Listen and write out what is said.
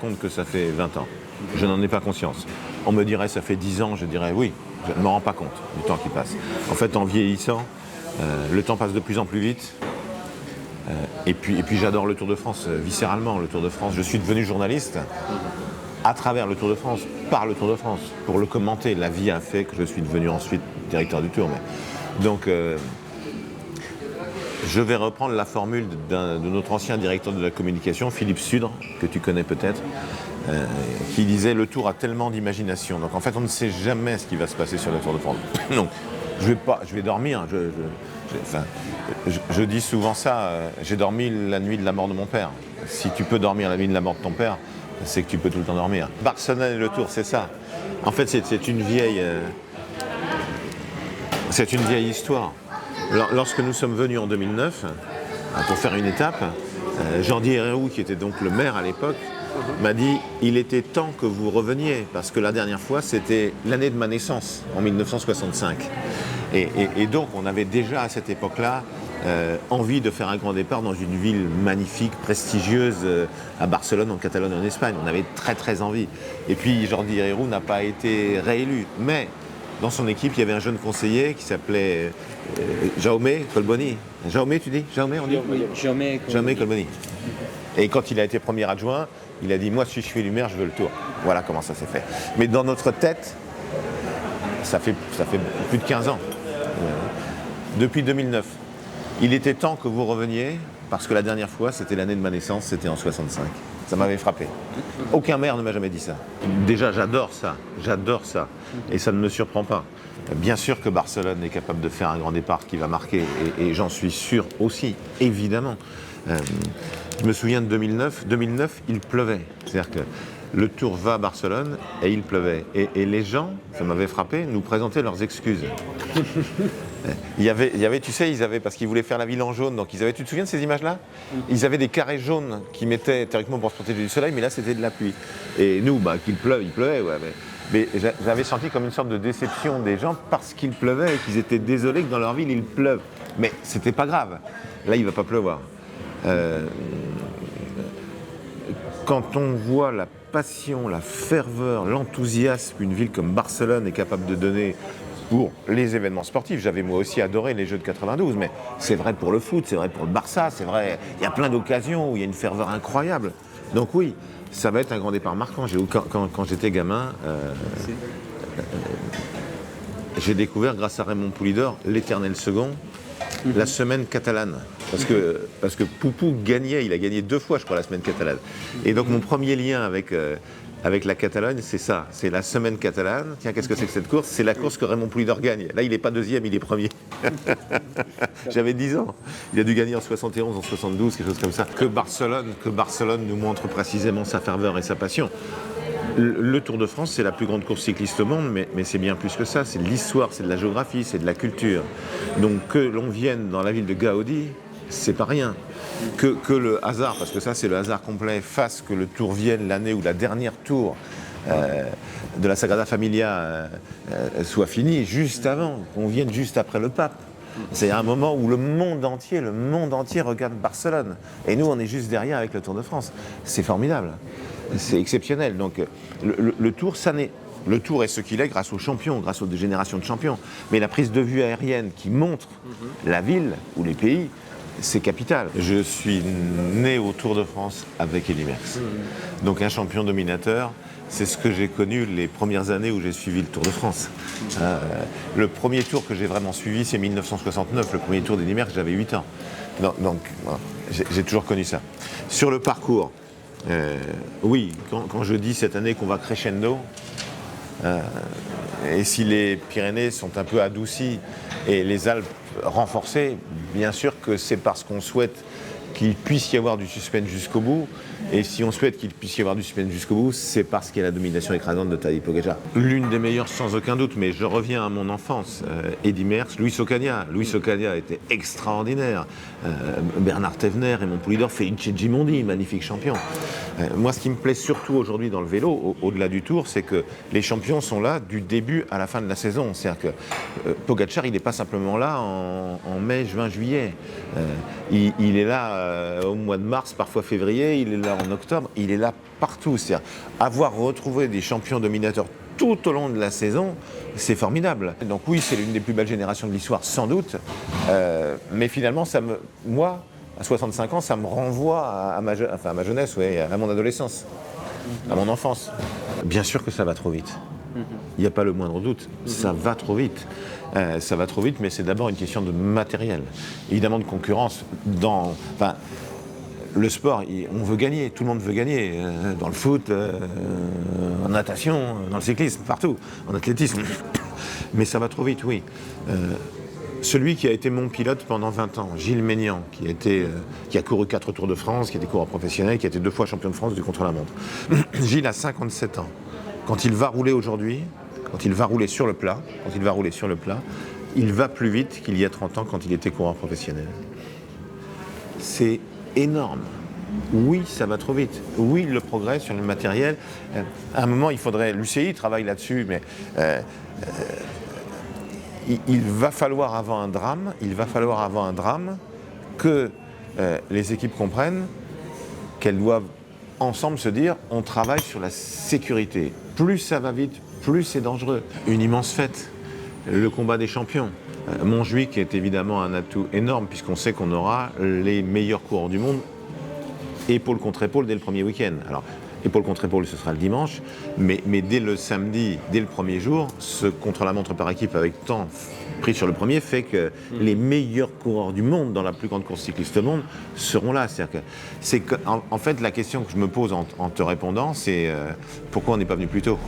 compte que ça fait 20 ans. Je n'en ai pas conscience. On me dirait ça fait 10 ans, je dirais oui. Je ne me rends pas compte du temps qui passe. En fait, en vieillissant, le temps passe de plus en plus vite. Et puis j'adore le Tour de France, viscéralement, le Tour de France. Je suis devenu journaliste à travers le Tour de France, par le Tour de France, pour le commenter. La vie a fait que je suis devenu ensuite directeur du Tour. Donc, je vais reprendre la formule de notre ancien directeur de la communication, Philippe Sudre, que tu connais peut-être, qui disait « Le Tour a tellement d'imagination ». Donc en fait, on ne sait jamais ce qui va se passer sur le Tour de France. Donc, je vais dormir. Je dis souvent ça, j'ai dormi la nuit de la mort de mon père. Si tu peux dormir la nuit de la mort de ton père, c'est que tu peux tout le temps dormir. Barcelone et le Tour, c'est ça. En fait, c'est une vieille histoire. Lorsque nous sommes venus en 2009, pour faire une étape, Jean-Didier Herrou, qui était donc le maire à l'époque, m'a dit « Il était temps que vous reveniez, parce que la dernière fois, c'était l'année de ma naissance, en 1965. » Et donc, on avait déjà à cette époque-là envie de faire un grand départ dans une ville magnifique, prestigieuse, à Barcelone, en Catalogne, en Espagne. On avait très très envie. Et puis, Jean-Didier Herrou n'a pas été réélu. Mais dans son équipe, il y avait un jeune conseiller qui s'appelait Jaume Colboni. Jaume, tu dis Jaume, on dit Jaume Colboni. Et quand il a été premier adjoint, il a dit « Moi, si je suis élu maire, je veux le Tour ». Voilà comment ça s'est fait. Mais dans notre tête, ça fait plus de 15 ans. Depuis 2009. Il était temps que vous reveniez, parce que la dernière fois, c'était l'année de ma naissance, c'était en 65. Ça m'avait frappé. Aucun maire ne m'a jamais dit ça. Déjà, j'adore ça. Et ça ne me surprend pas. Bien sûr que Barcelone est capable de faire un grand départ qui va marquer, et j'en suis sûr aussi, évidemment. Je me souviens de 2009. 2009, il pleuvait. C'est-à-dire que le Tour va à Barcelone et il pleuvait. Et les gens, ça m'avait frappé, nous présentaient leurs excuses. Il y avait, tu sais, parce qu'ils voulaient faire la ville en jaune, donc tu te souviens de ces images-là? Ils avaient des carrés jaunes qu'ils mettaient théoriquement pour se protéger du soleil, mais là c'était de la pluie. Et nous, qu'il pleuve, il pleuvait, ouais. Mais j'avais senti comme une sorte de déception des gens parce qu'il pleuvait et qu'ils étaient désolés que dans leur ville il pleuve. Mais c'était pas grave. Là, il va pas pleuvoir. Quand on voit la passion, la ferveur, l'enthousiasme qu'une ville comme Barcelone est capable de donner pour les événements sportifs. J'avais moi aussi adoré les Jeux de 92, mais c'est vrai pour le foot, c'est vrai pour le Barça, c'est vrai, il y a plein d'occasions où il y a une ferveur incroyable. Donc oui, ça va être un grand départ marquant. Quand j'étais gamin, j'ai découvert, grâce à Raymond Poulidor, l'éternel second, la semaine catalane. Parce que Poupou gagnait, il a gagné 2 fois, je crois, la semaine catalane. Et donc mon premier lien avec la Catalogne, c'est ça, c'est la semaine catalane. Tiens, qu'est-ce que c'est que cette course? C'est la course que Raymond Poulidor gagne. Là, il n'est pas deuxième, il est premier. J'avais 10 ans. Il a dû gagner en 71, en 72, quelque chose comme ça. Que Barcelone nous montre précisément sa ferveur et sa passion. Le Tour de France, c'est la plus grande course cycliste au monde, mais c'est bien plus que ça. C'est de l'histoire, c'est de la géographie, c'est de la culture. Donc que l'on vienne dans la ville de Gaudi, c'est pas rien. Que le hasard, parce que ça c'est le hasard complet, fasse que le Tour vienne l'année où la dernière Tour de la Sagrada Familia soit finie, juste avant, qu'on vienne juste après le pape. C'est un moment où le monde entier regarde Barcelone. Et nous, on est juste derrière avec le Tour de France. C'est formidable. C'est exceptionnel. Donc le Tour, ça n'est... Le Tour est ce qu'il est grâce aux champions, grâce aux générations de champions. Mais la prise de vue aérienne qui montre la ville ou les pays, c'est capital. Je suis né au Tour de France avec Eddy Merckx. Donc un champion dominateur, c'est ce que j'ai connu les premières années où j'ai suivi le Tour de France. Le premier tour que j'ai vraiment suivi, c'est 1969, le premier tour d'Eddy Merckx, j'avais 8 ans. Donc voilà, j'ai toujours connu ça. Sur le parcours, oui, quand je dis cette année qu'on va crescendo, et si les Pyrénées sont un peu adoucies et les Alpes renforcées, bien sûr que c'est parce qu'on souhaite qu'il puisse y avoir du suspense jusqu'au bout. Et si on souhaite qu'il puisse y avoir du suspense jusqu'au bout, c'est parce qu'il y a la domination écrasante de Tadej Pogačar. L'une des meilleures sans aucun doute, mais je reviens à mon enfance. Eddy Merckx, Luis Ocaña. Luis Ocaña était extraordinaire. Bernard Thévener, Raymond Poulidor, Felice Gimondi, magnifique champion. Moi, ce qui me plaît surtout aujourd'hui dans le vélo, au-delà du Tour, c'est que les champions sont là du début à la fin de la saison. C'est-à-dire que Pogačar, il n'est pas simplement là en mai, juin, juillet. Il est là au mois de mars, parfois février, il est là en octobre, il est là partout. C'est-à-dire, avoir retrouvé des champions dominateurs tout au long de la saison, c'est formidable. Donc oui, c'est l'une des plus belles générations de l'histoire, sans doute. Mais finalement, moi, à 65 ans, ça me renvoie à ma jeunesse, ouais, à mon adolescence, à mon enfance. Bien sûr que ça va trop vite. Il n'y a pas le moindre doute. Ça va trop vite. Ça va trop vite, mais c'est d'abord une question de matériel. Évidemment de concurrence. Le sport, on veut gagner, tout le monde veut gagner. Dans le foot, en natation, dans le cyclisme, partout, en athlétisme. Mais ça va trop vite, oui. Celui qui a été mon pilote pendant 20 ans, Gilles Maignan, qui a couru 4 Tours de France, qui était coureur professionnel, qui a été 2 fois champion de France du contre-la-montre. Gilles a 57 ans. Quand il va rouler aujourd'hui, quand il va rouler sur le plat, il va plus vite qu'il y a 30 ans quand il était coureur professionnel. C'est énorme. Oui, ça va trop vite. Oui, le progrès sur le matériel. À un moment, l'UCI travaille là-dessus, mais il va falloir avant un drame que les équipes comprennent qu'elles doivent ensemble se dire on travaille sur la sécurité. Plus ça va vite, plus c'est dangereux. Une immense fête, le combat des champions. Montjuic est évidemment un atout énorme puisqu'on sait qu'on aura les meilleurs coureurs du monde épaule contre épaule dès le premier week-end. Alors, épaule contre épaule, ce sera le dimanche, mais dès le samedi, dès le premier jour, ce contre-la-montre par équipe avec temps pris sur le premier fait que les meilleurs coureurs du monde dans la plus grande course cycliste au monde seront là. En fait, la question que je me pose en te répondant, c'est pourquoi on n'est pas venu plus tôt ?